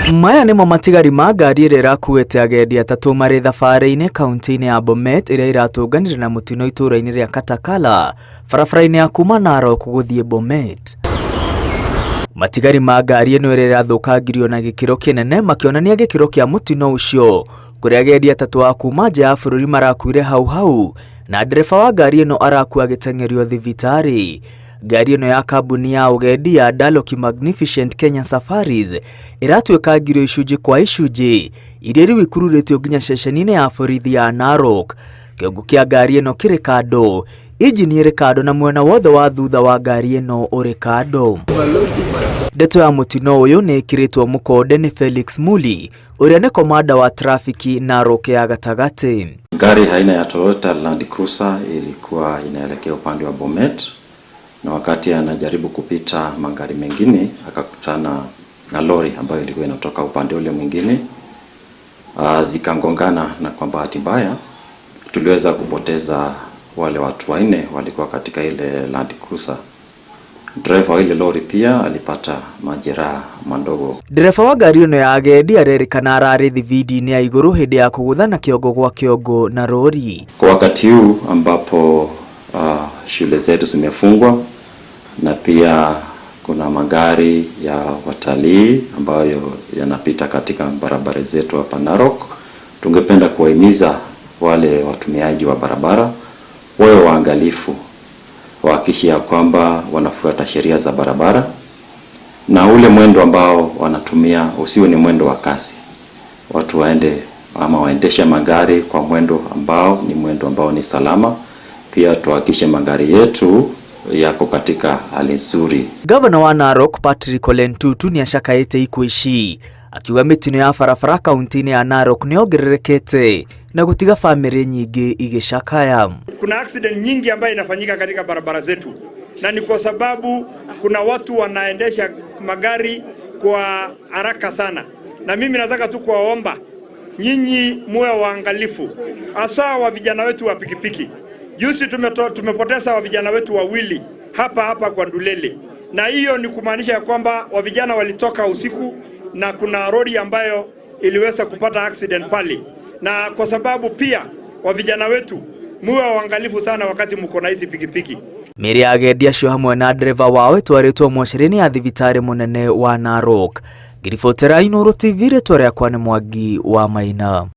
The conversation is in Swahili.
Maya nimo matigari ma ngari ĩrĩa ĩrakuĩte agendi atatũ marĩ thabarĩ-inĩ kaunti-inĩ ya Bomet ĩrĩa iratũnganire na mũtino itũra-inĩ rĩa Katakala barabara-inĩ ya kuma Narok gũthiĩ Bomet. Matigari ma ngari ĩno ĩrĩa ĩrathũkangirio na gĩkĩro kĩnene makĩonania gĩkĩro kĩa mũtino ũcio, kũrĩa agendi atatũ a kuma nja ya bũrũri marakuire hau na ndereba wa ngari ĩno arakua agĩteng'erio thibitarĩ. Ngari ĩno ya kambuni ya ugendi ya Daloki Magnificent Kenya Safaris ĩratuĩka ngiro icunjĩ kwa icunjĩ iria rĩu ikururĩtio nginya ceceni-inĩ ya borithi ya Narok. Kĩongo kĩa ngari ĩno kĩrĩ kando, injini ĩrĩ kando na mwena wothe wa thutha wa ngari ĩno ũrĩ kando. Ndeto ya mũtino ũyũ nĩ ĩkĩrĩtwo mũkonde nĩ Felix Muli ũrĩa nĩ komanda wa trafiki Narok ya gatagatĩ. Gari aina ya Toyota Land Cruiser ilikuwa inaelekea upande wa Bomet, na wakati anajaribu kupita magari mengine akakutana na lori ambayo ilikuwa inatoka upande ule mwingine, zikangongana, na kwa bahati mbaya tuliweza kupoteza wale watu wanne walikuwa katika ile Land Cruiser. Driver wa ile lori pia alipata majeraha madogo. Dereva wa gari ĩno ya agendi arerĩkana ararĩ thibidi-inĩ ya igũrũ hĩndĩ ya kũgũthana kĩongo gwa kĩongo na lori. Kwa wakati huu ambapo shule zetu zimefungwa na pia kuna magari ya watalii ambayo yanapita katika barabara zetu hapa Narok, tungependa kuwahimiza wale watumiaji wa barabara wawe waangalifu, wahakikishe kwamba wanafuata sheria za barabara, na ule mwendo ambao wanatumia usiwe ni mwendo wa kasi. Watu waendeshe magari kwa mwendo ambao ni salama. Pia tuhakikishe magari yetu yako katika hali nzuri. Gavana wa Narok Patrick Ole Ntutu ni ashakaĩte ikuũ ici, akiuga mĩtino ya barabara kaunti-inĩ ya Narok nĩ ongererekete na gũtiga famĩlĩ nyingĩ igĩcakaya. Kuna accident nyingi ambayo inafanyika katika barabara zetu, na ni kwa sababu kuna watu wanaendesha magari kwa haraka sana, na mimi nataka tu kuwaomba nyinyi muwe waangalifu, hasa wa vijana wetu wa pikipiki. Juzi tumepoteza wa vijana wetu wawili hapa kwa Ndulele, na hiyo ni kumaanisha kwamba wa vijana walitoka usiku na kuna lori ambayo iliweza kupata accident pale, na kwa sababu pia wa vijana wetu muwe waangalifu sana wakati mko na hizi pikipiki. Mĩrĩ ya agendi acio hamwe na ndereva wao ĩtwarĩtwo mocarĩ-inĩ ya thibitarĩ mũnene wa Narok. Ngiribotera Inooro TV, rĩtwa rĩakwa nĩ Mwangi wa Maina.